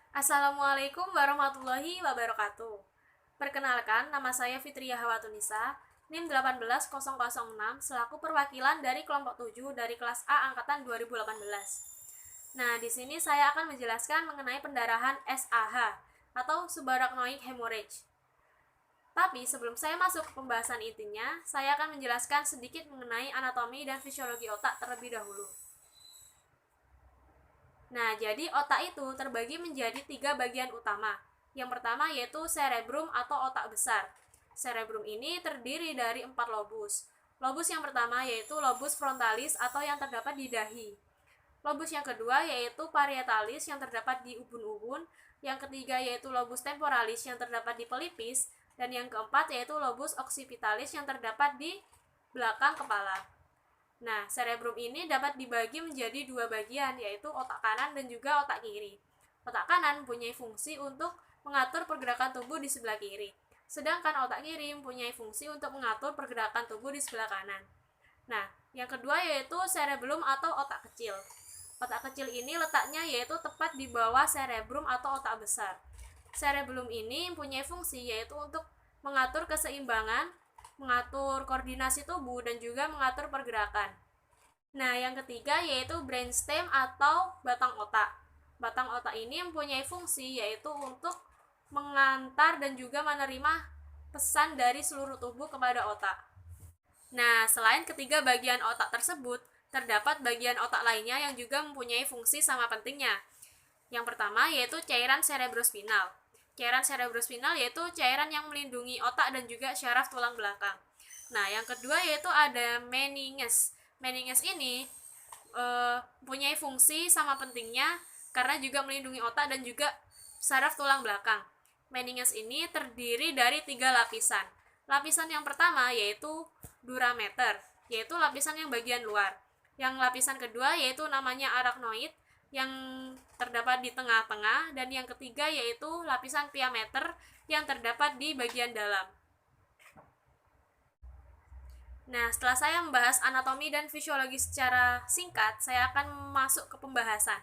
Assalamualaikum warahmatullahi wabarakatuh. Perkenalkan, nama saya Fitria Hawatunisa, NIM 18006, selaku perwakilan dari kelompok 7 dari kelas A angkatan 2018. Nah, di sini saya akan menjelaskan mengenai pendarahan SAH atau subarachnoid hemorrhage. Tapi sebelum saya masuk ke pembahasan intinya, saya akan menjelaskan sedikit mengenai anatomi dan fisiologi otak terlebih dahulu. Nah, jadi otak itu terbagi menjadi 3 bagian utama. Yang pertama yaitu cerebrum atau otak besar. Cerebrum ini terdiri dari 4 lobus. Lobus yang pertama yaitu lobus frontalis atau yang terdapat di dahi. Lobus yang kedua yaitu parietalis yang terdapat di ubun-ubun. Yang ketiga yaitu lobus temporalis yang terdapat di pelipis. Dan yang keempat yaitu lobus occipitalis yang terdapat di belakang kepala. Nah, cerebrum ini dapat dibagi menjadi 2 bagian, yaitu otak kanan dan juga otak kiri. Otak kanan mempunyai fungsi untuk mengatur pergerakan tubuh di sebelah kiri, sedangkan otak kiri mempunyai fungsi untuk mengatur pergerakan tubuh di sebelah kanan. Nah, yang kedua yaitu cerebellum atau otak kecil. Otak kecil ini letaknya yaitu tepat di bawah cerebrum atau otak besar. Cerebellum ini mempunyai fungsi yaitu untuk mengatur keseimbangan, mengatur koordinasi tubuh, dan juga mengatur pergerakan. Nah, yang ketiga yaitu brainstem atau batang otak. Batang otak ini mempunyai fungsi yaitu untuk mengantar dan juga menerima pesan dari seluruh tubuh kepada otak. Nah, selain ketiga bagian otak tersebut, terdapat bagian otak lainnya yang juga mempunyai fungsi sama pentingnya. Yang pertama yaitu cairan cerebrospinal. Cairan cerebrospinal yaitu cairan yang melindungi otak dan juga syaraf tulang belakang. Nah, yang kedua yaitu ada meninges. Meninges ini punya fungsi sama pentingnya karena juga melindungi otak dan juga syaraf tulang belakang. Meninges ini terdiri dari 3 lapisan. Lapisan yang pertama yaitu durameter, yaitu lapisan yang bagian luar. Yang lapisan kedua yaitu namanya arachnoid, yang terdapat di tengah-tengah, dan yang ketiga yaitu lapisan piameter yang terdapat di bagian dalam. Nah, setelah saya membahas anatomi dan fisiologi secara singkat, saya akan masuk ke pembahasan.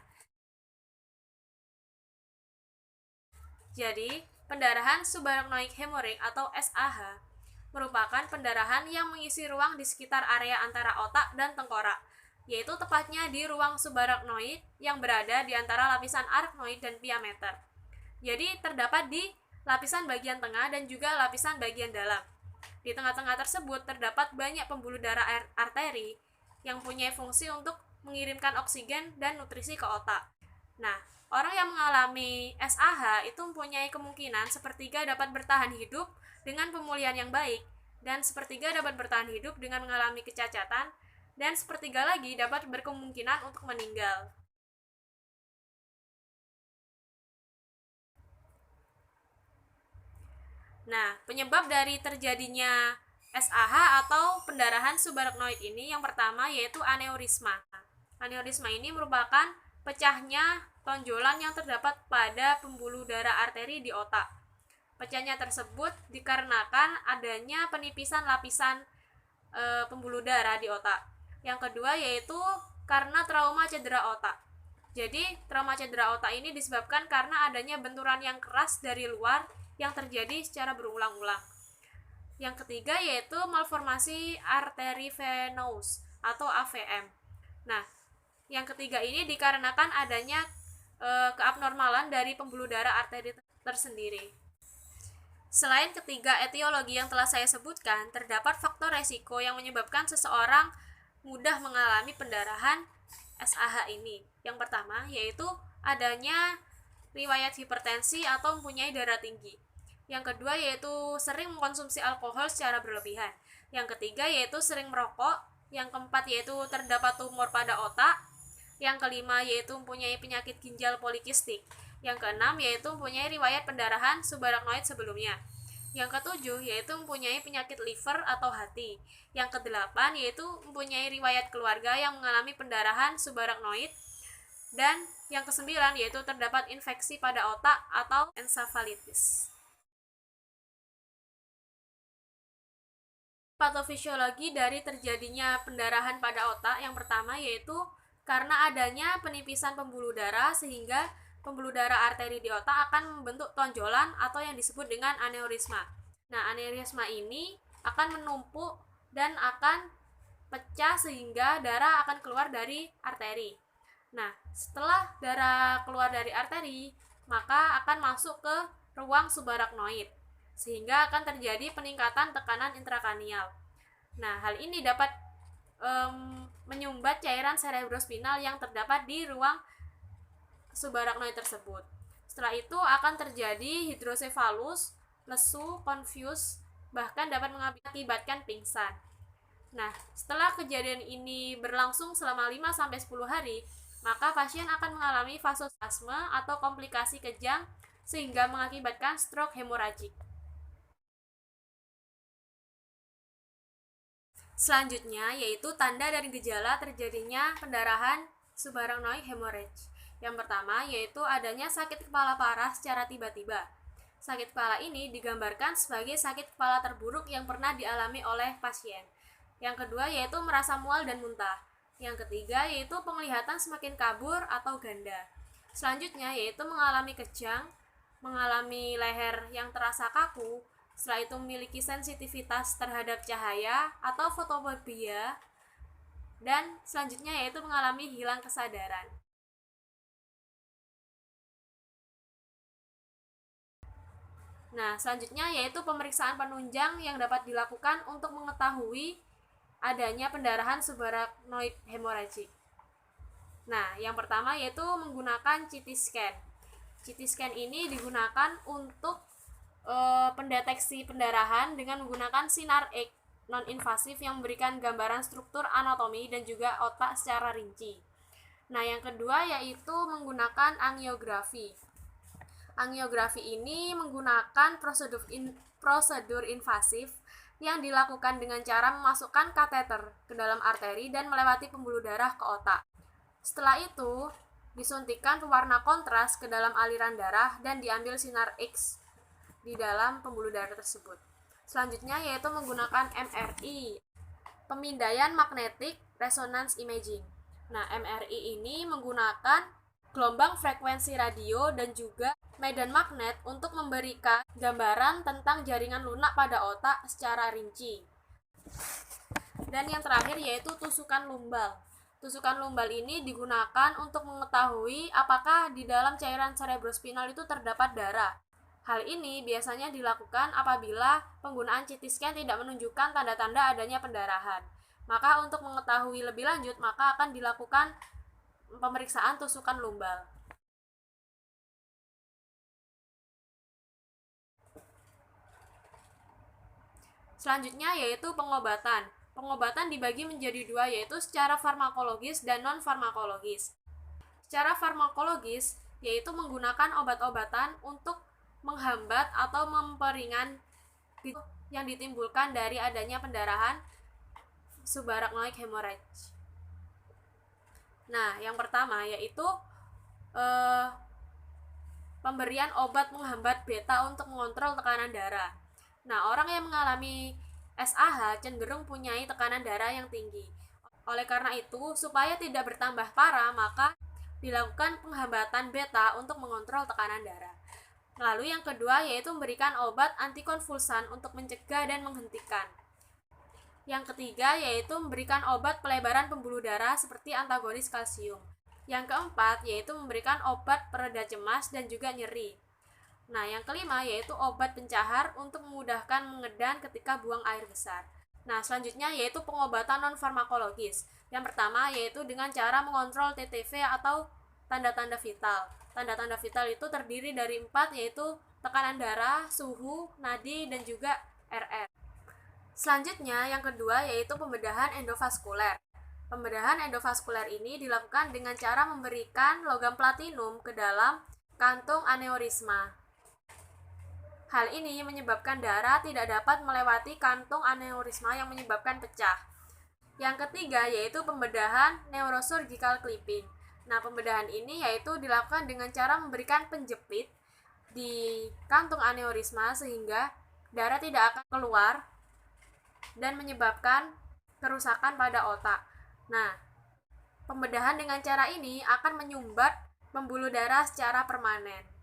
Jadi, pendarahan subarachnoid hemorrhage atau SAH merupakan pendarahan yang mengisi ruang di sekitar area antara otak dan tengkorak, yaitu tepatnya di ruang subarachnoid yang berada di antara lapisan arachnoid dan piameter. Jadi terdapat di lapisan bagian tengah dan juga lapisan bagian dalam. Di tengah-tengah tersebut terdapat banyak pembuluh darah arteri yang punya fungsi untuk mengirimkan oksigen dan nutrisi ke otak. Nah, orang yang mengalami SAH itu mempunyai kemungkinan sepertiga dapat bertahan hidup dengan pemulihan yang baik, dan sepertiga dapat bertahan hidup dengan mengalami kecacatan, dan sepertiga lagi dapat berkemungkinan untuk meninggal. Nah, penyebab dari terjadinya SAH atau pendarahan subarachnoid ini yang pertama yaitu aneurisma. Aneurisma ini merupakan pecahnya tonjolan yang terdapat pada pembuluh darah arteri di otak. Pecahnya tersebut dikarenakan adanya penipisan lapisan pembuluh darah di otak. Yang kedua yaitu karena trauma cedera otak. Jadi, trauma cedera otak ini disebabkan karena adanya benturan yang keras dari luar yang terjadi secara berulang-ulang. Yang ketiga yaitu malformasi arteri venous atau AVM. Nah, yang ketiga ini dikarenakan adanya keabnormalan dari pembuluh darah arteri tersendiri. Selain ketiga etiologi yang telah saya sebutkan, terdapat faktor resiko yang menyebabkan seseorang mudah mengalami pendarahan SAH ini. Yang pertama yaitu adanya riwayat hipertensi atau mempunyai darah tinggi. Yang kedua yaitu sering mengkonsumsi alkohol secara berlebihan. Yang ketiga yaitu sering merokok. Yang keempat yaitu terdapat tumor pada otak. Yang kelima yaitu mempunyai penyakit ginjal polikistik. Yang keenam yaitu mempunyai riwayat pendarahan subarachnoid sebelumnya. Yang ketujuh yaitu mempunyai penyakit liver atau hati. Yang kedelapan yaitu mempunyai riwayat keluarga yang mengalami pendarahan subarachnoid. Dan yang kesembilan yaitu terdapat infeksi pada otak atau ensefalitis. Patofisiologi dari terjadinya pendarahan pada otak yang pertama yaitu karena adanya penipisan pembuluh darah sehingga pembuluh darah arteri di otak akan membentuk tonjolan atau yang disebut dengan aneurisma. Nah, aneurisma ini akan menumpuk dan akan pecah sehingga darah akan keluar dari arteri. Nah, setelah darah keluar dari arteri, maka akan masuk ke ruang subarachnoid, sehingga akan terjadi peningkatan tekanan intrakranial. Nah, hal ini dapat menyumbat cairan cerebrospinal yang terdapat di ruang subarachnoid tersebut. Setelah itu akan terjadi hidrosefalus, lesu, confuse, bahkan dapat mengakibatkan pingsan. Nah, setelah kejadian ini berlangsung selama 5-10 hari, maka pasien akan mengalami vasospasme atau komplikasi kejang sehingga mengakibatkan stroke hemoragik. Selanjutnya yaitu tanda dan gejala terjadinya pendarahan subarachnoid hemorrhage. Yang pertama yaitu adanya sakit kepala parah secara tiba-tiba. Sakit kepala ini digambarkan sebagai sakit kepala terburuk yang pernah dialami oleh pasien. Yang kedua yaitu merasa mual dan muntah. Yang ketiga yaitu penglihatan semakin kabur atau ganda. Selanjutnya yaitu mengalami kejang, mengalami leher yang terasa kaku, setelah itu memiliki sensitivitas terhadap cahaya atau fotofobia, dan selanjutnya yaitu mengalami hilang kesadaran. Nah, selanjutnya yaitu pemeriksaan penunjang yang dapat dilakukan untuk mengetahui adanya pendarahan subarachnoid hemorragik. Nah, yang pertama yaitu menggunakan CT scan. CT scan ini digunakan untuk pendeteksi pendarahan dengan menggunakan sinar X non-invasif yang memberikan gambaran struktur anatomi dan juga otak secara rinci. Nah, yang kedua yaitu menggunakan angiografi. Angiografi ini menggunakan prosedur invasif yang dilakukan dengan cara memasukkan kateter ke dalam arteri dan melewati pembuluh darah ke otak. Setelah itu, disuntikkan pewarna kontras ke dalam aliran darah dan diambil sinar X di dalam pembuluh darah tersebut. Selanjutnya yaitu menggunakan MRI, pemindaian magnetic resonance imaging. Nah, MRI ini menggunakan gelombang frekuensi radio dan juga medan magnet untuk memberikan gambaran tentang jaringan lunak pada otak secara rinci. Dan yang terakhir yaitu tusukan lumbal. Tusukan lumbal ini digunakan untuk mengetahui apakah di dalam cairan cerebrospinal itu terdapat darah. Hal ini biasanya dilakukan apabila penggunaan CT scan tidak menunjukkan tanda-tanda adanya pendarahan. Maka untuk mengetahui lebih lanjut, maka akan dilakukan pemeriksaan tusukan lumbal. Selanjutnya yaitu pengobatan. Pengobatan dibagi menjadi dua, yaitu secara farmakologis dan non-farmakologis. Secara farmakologis yaitu menggunakan obat-obatan untuk menghambat atau memperingan yang ditimbulkan dari adanya pendarahan subarachnoid hemorrhage. Nah, yang pertama yaitu pemberian obat menghambat beta untuk mengontrol tekanan darah. Nah, orang yang mengalami SAH cenderung mempunyai tekanan darah yang tinggi. Oleh karena itu, supaya tidak bertambah parah, maka dilakukan penghambatan beta untuk mengontrol tekanan darah. Lalu yang kedua yaitu memberikan obat antikonvulsan untuk mencegah dan menghentikan. Yang ketiga yaitu memberikan obat pelebaran pembuluh darah seperti antagonis kalsium. Yang keempat yaitu memberikan obat pereda cemas dan juga nyeri. Nah, yang kelima yaitu obat pencahar untuk memudahkan mengedan ketika buang air besar. Nah, selanjutnya yaitu pengobatan non-farmakologis. Yang pertama yaitu dengan cara mengontrol TTV atau tanda-tanda vital. Tanda-tanda vital itu terdiri dari 4, yaitu tekanan darah, suhu, nadi, dan juga RR. Selanjutnya, yang kedua yaitu pembedahan endovaskuler. Pembedahan endovaskuler ini dilakukan dengan cara memberikan logam platinum ke dalam kantung aneurisma. Hal ini menyebabkan darah tidak dapat melewati kantung aneurisma yang menyebabkan pecah. Yang ketiga yaitu pembedahan neurosurgical clipping. Nah, pembedahan ini yaitu dilakukan dengan cara memberikan penjepit di kantung aneurisma sehingga darah tidak akan keluar dan menyebabkan kerusakan pada otak. Nah, pembedahan dengan cara ini akan menyumbat pembuluh darah secara permanen.